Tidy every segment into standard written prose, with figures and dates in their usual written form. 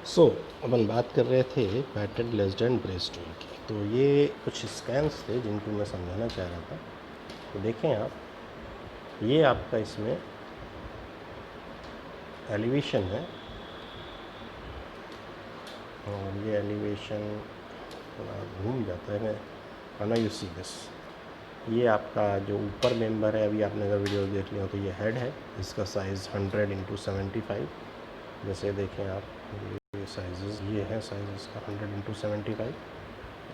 सो अपन बात कर रहे थे पैटेंट लेस्ड एंड ब्रेस टूल की। तो ये कुछ स्कैन्स थे जिनको मैं समझाना चाह रहा था। तो देखें आप, ये आपका इसमें एलिवेशन है और ये एलिवेशन थोड़ा घूम जाता है ना, यू सी दिस। ये आपका जो ऊपर मेंबर है, अभी आपने अगर वीडियो देख लिया हो तो ये हेड है। इसका साइज़ 100x75। जैसे देखें आप, ये साइज़ ये है, साइज़ इसका 100x75।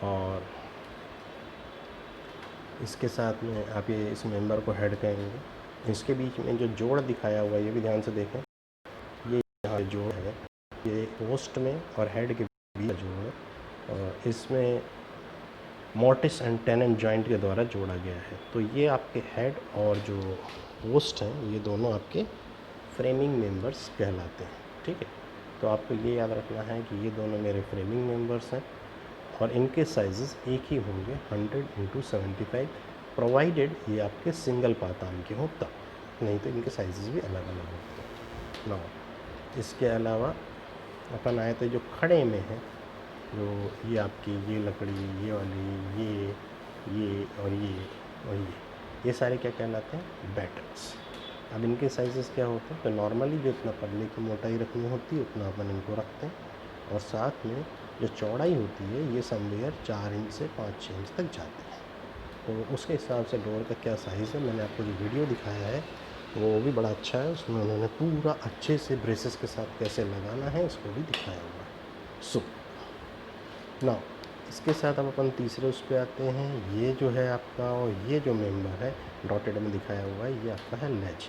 और इसके साथ में आप ये इस मेंबर को हेड कहेंगे। इसके बीच में जो जोड़ दिखाया हुआ है, ये भी ध्यान से देखें, ये यहाँ जोड़ है, ये पोस्ट में और हेड के बीच का जोड़ है और इसमें मोर्टिस एंड टेनन जॉइंट के द्वारा जोड़ा गया है। तो ये आपके हेड और जो पोस्ट हैं, ये दोनों आपके फ्रेमिंग मेंबर्स कहलाते हैं। ठीक है, तो आपको ये याद रखना है कि ये दोनों मेरे फ्रेमिंग मेंबर्स हैं और इनके साइजेस एक ही होंगे, 100x75, प्रोवाइडेड ये आपके सिंगल पात आम के हों तब, नहीं तो इनके साइजेस भी अलग अलग होते हैं ना। इसके अलावा अपन आए तो जो खड़े में है, जो ये आपकी ये लकड़ी, ये वाली, ये और ये सारे क्या कहलाते हैं? बैटन्स। अब इनके साइजेस क्या होते हैं? तो नॉर्मली जो इतना पल्ले की मोटाई रखनी होती है उतना अपन इनको रखते हैं और साथ में जो चौड़ाई होती है ये समवेयर 4 इंच से 5-6 इंच तक जाती है। तो उसके हिसाब से डोर का क्या साइज़ है, मैंने आपको जो वीडियो दिखाया है वो भी बड़ा अच्छा है। उसमें उन्होंने पूरा अच्छे से ब्रेसेस के साथ कैसे लगाना है इसको भी दिखाया हुआ है। सो नाउ इसके साथ अब अपन तीसरे उस पर आते हैं। ये जो है आपका, और ये जो मेंबर है डॉटेड में दिखाया हुआ है, ये आपका है लेज।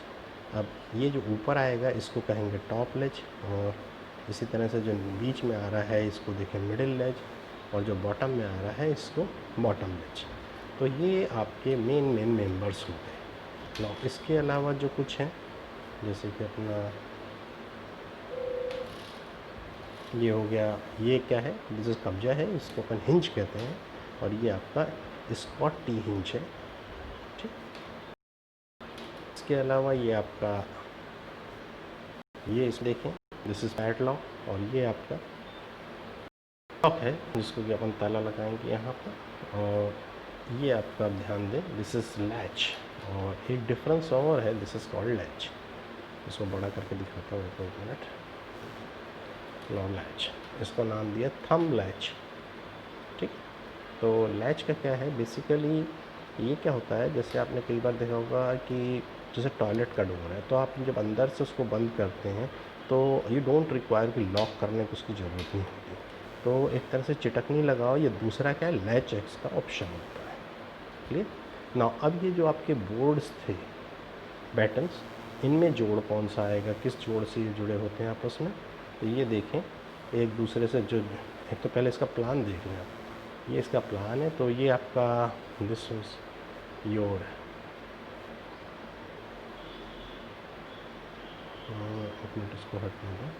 अब ये जो ऊपर आएगा इसको कहेंगे टॉप लेज, और इसी तरह से जो बीच में आ रहा है इसको देखें मिडिल लेज, और जो बॉटम में आ रहा है इसको बॉटम लेज। तो ये आपके मेन मेंबर्स हो गए। नाउ इसके अलावा जो कुछ हैं, जैसे कि अपना ये हो गया, ये क्या है? दिस इज़ कब्जा है, इसको अपन हिंज कहते हैं, और ये आपका स्कॉट टी हिंज है। ठीक, इसके अलावा ये आपका, ये इस देखें, दिस इज़ पैडलॉक, और ये आपका लॉक है जिसको कि अपन ताला लगाएंगे यहाँ पर। और ये आपका ध्यान दें, दिस इज़ लैच, और एक डिफरेंस और है, दिस इज़ कॉल्ड लैच। इसको बड़ा करके दिखाता हूँ, एक मिनट। लो लैच, इसको नाम दिया थंब लैच। ठीक, तो लैच का क्या है बेसिकली, ये क्या होता है, जैसे आपने कई बार देखा होगा कि जैसे टॉयलेट का डोर है, तो आप जब अंदर से उसको बंद करते हैं तो यू डोंट रिक्वायर कि लॉक करने की उसकी ज़रूरत नहीं होती। तो एक तरह से चिटकनी लगाओ, ये दूसरा क्या है, लैच एक्स का ऑप्शन होता है। क्लियर ना। अब ये जो आपके बोर्ड्स थे बैटन्स, इनमें जोड़ कौन सा आएगा, किस जोड़ से ये जुड़े होते हैं आपस में? तो ये देखें एक दूसरे से जो, एक तो पहले इसका प्लान देख लें आप, ये इसका प्लान है। तो ये आपका दिस इज योर, एक मिनट इसको हटने दें।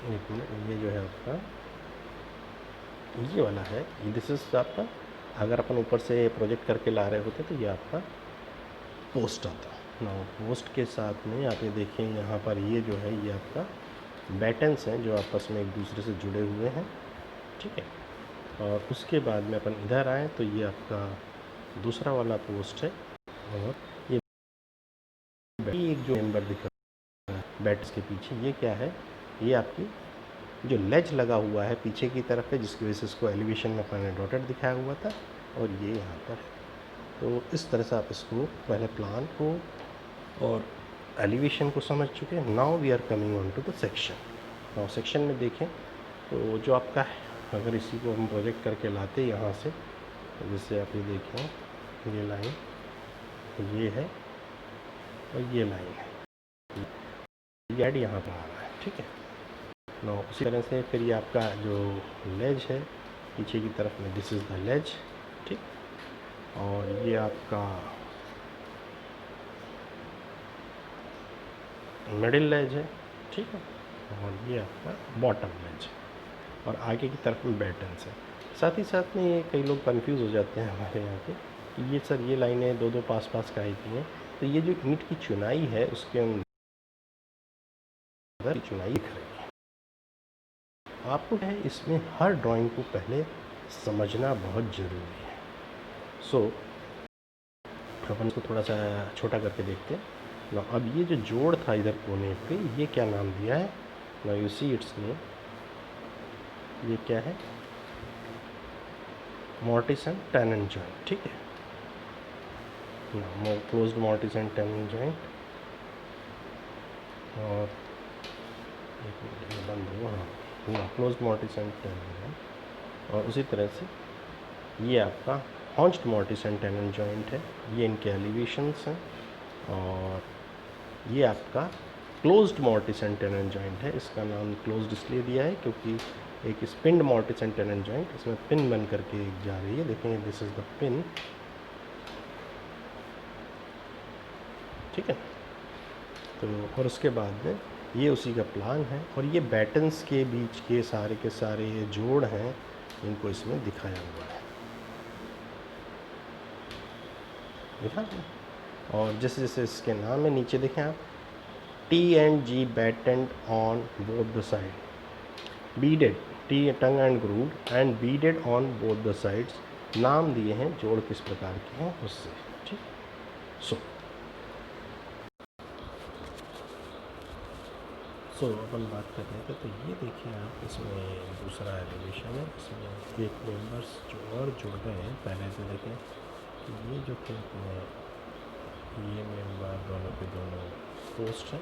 एक मिनट, ये जो है आपका ये वाला है, दिस इज आपका, अगर अपन ऊपर से प्रोजेक्ट करके ला रहे होते तो ये आपका पोस्ट आता। ना पोस्ट के साथ में आप ये देखें, यहाँ पर ये जो है ये आपका बैटन्स हैं जो आपस में एक दूसरे से जुड़े हुए हैं। ठीक है, और उसके बाद में अपन इधर आए तो ये आपका दूसरा वाला पोस्ट है, और ये एक जो मेंबर दिख रहा है बैट्स के पीछे, ये क्या है, ये आपकी जो लेज लगा हुआ है पीछे की तरफ है, जिसकी वजह से इसको एलिवेशन में अपने डॉटेड दिखाया हुआ था, और ये यहाँ पर है। तो इस तरह से आप इसको पहले प्लान को और एलिवेशन को समझ चुके हैं। Now we are coming on to the section. Now section में देखें तो जो आपका है, अगर इसी को हम प्रोजेक्ट करके लाते यहाँ से, तो जैसे आप ये देखें, ये लाइन ये है और ये लाइन है, ये ऐड यहाँ पर आ रहा है। ठीक है, ना उसी तरह से फिर ये आपका जो लेज है पीछे की तरफ में, दिस इज़ द लेज। ठीक, और ये आपका मिडिल लेज है। ठीक है, और ये आपका बॉटम लेज है, और आगे की तरफ में बैटन्स है। साथ ही साथ में ये कई लोग कंफ्यूज हो जाते हैं हमारे यहाँ पे कि ये सर ये लाइनें दो दो पास पास काहे की हैं। तो ये जो ईंट की चुनाई है उसके अंदर की चुनाई दिख रही है। आपको है इसमें हर ड्राइंग को पहले समझना बहुत ज़रूरी है। सो अपन इसको थोड़ा सा छोटा करके देखते हैं ना। अब ये जो जोड़ था इधर कोने पे, ये क्या नाम दिया है ना, यू सी इट्स नेम, ये क्या है, मॉर्टिस एंड टेनन जॉइंट, ठीक है ना, closed mortis and tenon joint. और एक मिनट ये बंद हो, हाँ closed mortis and tenon joint. और उसी तरह से ये आपका हॉन्च्ड मॉर्टिस एंड टेनन जॉइंट है, ये इनके एलिवेशंस हैं। और ये आपका closed mortis and tenon joint है। इसका नाम क्लोज्ड इसलिए दिया है क्योंकि एक स्पिन्ड मॉर्टिस एंड टेनन जॉइंट, इसमें पिन बन करके जा रही है, देखेंगे दिस इज़ द पिन, ठीक है। तो और उसके बाद में ये उसी का प्लान है। और ये बैटन्स के बीच के सारे ये जोड़ हैं, इनको इसमें दिखाया हुआ है, देखा। और जैसे जैसे इसके नाम है नीचे देखें आप, T and G battened on both the side, beaded, T tongue and grooved and beaded on both the sides, नाम दिए हैं जोड़ किस प्रकार के हैं उससे, ठीक। सो अपन बात कर रहे थे, तो ये देखिए आप, इसमें दूसरा एलिवेशन है, इसमें एक मेंबर्स जो और जुड़ गए हैं। पहले से देखें कि ये जो थे अपने, ये मेंबर दोनों के दोनों पोस्ट हैं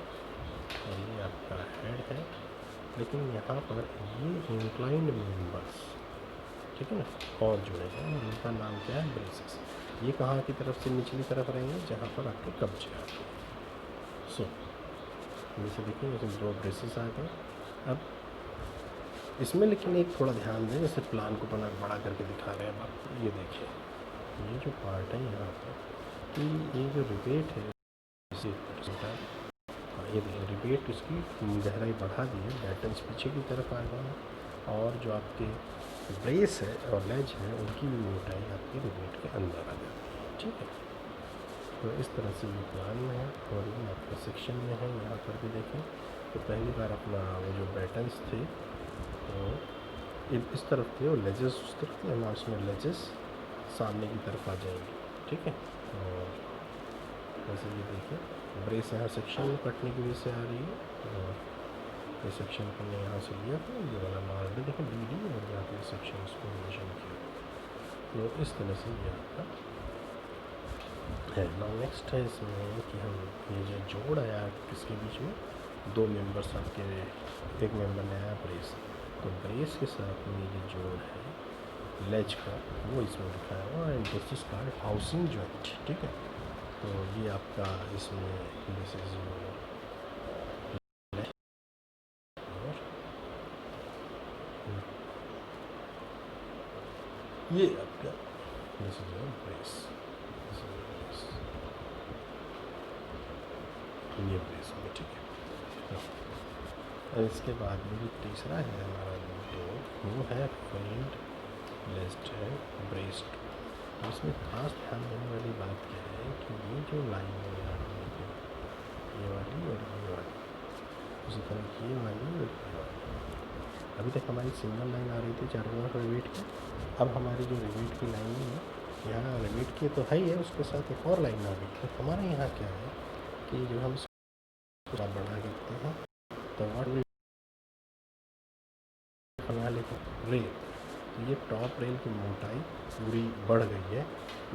और ये आपका हेड है। लेकिन यहाँ पर ये इंक्लाइंड मेंबर्स, ठीक है ना, और जुड़े हैं और इनका नाम क्या है, ब्रेसेस। ये कहाँ की तरफ से, निचली तरफ रहेंगे जहाँ पर आपके कब्जे आते हैं। सो जैसे देखिए इसमें दो ब्रेसेस आ गए। अब इसमें लेकिन एक थोड़ा ध्यान दें, जैसे प्लान को बड़ा करके दिखा रहे हैं आप, ये देखिए ये जो पार्ट है यहाँ पर कि ये जो रिबेट है, इसी ये रिबेट इसकी गहराई बढ़ा दी है, बैटन्स पीछे की तरफ आ गए हैं और जो आपके ब्रेस है और लेज है उनकी भी मोटाई आपके रिबेट के अंदर आ जाती है, ठीक है। तो इस तरह से ये प्लान में है और ये आपका सेक्शन में है। यहाँ पर भी देखें तो पहली बार अपना वो जो बैटन्स थे तो इस तरफ थे और लेजेस उस तरफ थे, हमारे उसमें लेजेस सामने की तरफ आ जाएंगे, ठीक है। और वैसे ये देखिए ब्रेस यहाँ सेक्शन में कटने की वजह से आ रही है और ये सेक्शन हमने यहाँ से लिया था, ये वाला मार भी देखें BD और यहाँ पे सेक्शन उसको मेंशन किया। तो इस तरह से ये आपका है। नाउ नेक्स्ट है इसमें कि हम ये जो जोड़ आया किसके बीच में, दो मेंबर्स आपके, एक मेंबर ने आया ब्रेस, तो ब्रेस के साथ में ये जोड़ है लेज का, वो इसमें दिखाया हुआ है, this is called housing joint, ठीक है। तो ये आपका इसमें दिस इज ये आपका दिस इज ब्रेस, ये ब्रेस होगा, ठीक है। और इसके बाद में जो तीसरा है हमारा जो वो है फेल्ड लेस्ड है ब्रेस्ट। तो इसमें खास ध्यान देने वाली बात क्या है कि ये जो लाइन है यहाँ ये वाली और ये वाली, उसी तरह ये वाली और ये वाली, अभी तक हमारी सिंगल लाइन आ रही थी चारों तरफ रिवेट की। अब हमारी जो रिवेट की लाइन है यहाँ रिवेट की तो है ही है, उसके साथ एक और लाइन आ गई। तो हमारे यहाँ क्या है कि जो हम इसको बढ़ा देते हैं तो व्हाट बना लेते रेल, तो ये टॉप रेल की मोटाई पूरी बढ़ गई है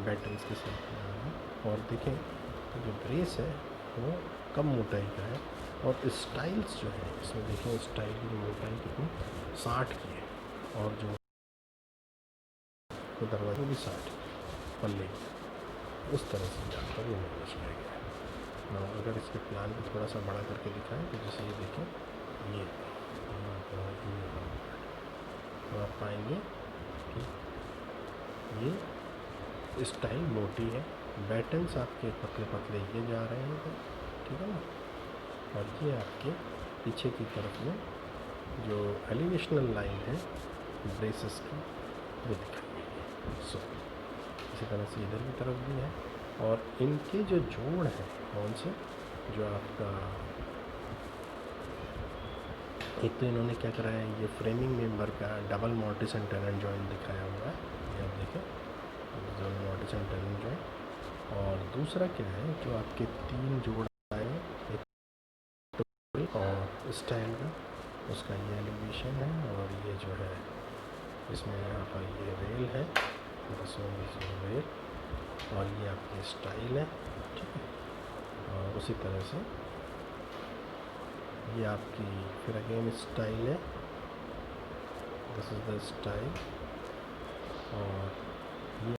बैटन्स के साथ। और देखें तो जो ब्रेस है वो कम मोटाई का है और स्टाइल्स जो है इसमें देखें स्टाइल की मोटाई कितनी 60 की है और जो तो दरवाजे भी 60 पल्ले, उस तरह से यहाँ पर ये मैनेज किया गया है। ना अगर इसके प्लान को थोड़ा सा बड़ा करके दिखाएं तो जैसे ये देखें ये तो आप पाएंगे कि ये स्टाइल मोटी है, बैटन्स आपके पतले पतले ये जा रहे हैं, ठीक है ना। और ये आपके पीछे की तरफ में जो एलिवेशनल लाइन है ब्रेसेस की ये दिखाइए। सो इसी तरह से इधर की तरफ भी है। और इनके जो जोड़ है कौन से, जो आपका एक तो इन्होंने क्या कराया है, ये फ्रेमिंग मेंबर का double mortis and tenon joint दिखाया हुआ है, ये आप देखें, double mortis and tenon joint. और दूसरा क्या है, जो आपके 3 जोड़ आए हैं, एक और स्टाइल का, उसका ये एलिवेशन है, और ये जो है इसमें यहाँ पर ये रेल है, रेल, और ये आपकी स्टाइल है, ठीक है। और उसी तरह से ये आपकी फिर अगेन स्टाइल है, दिस इज़ द स्टाइल। और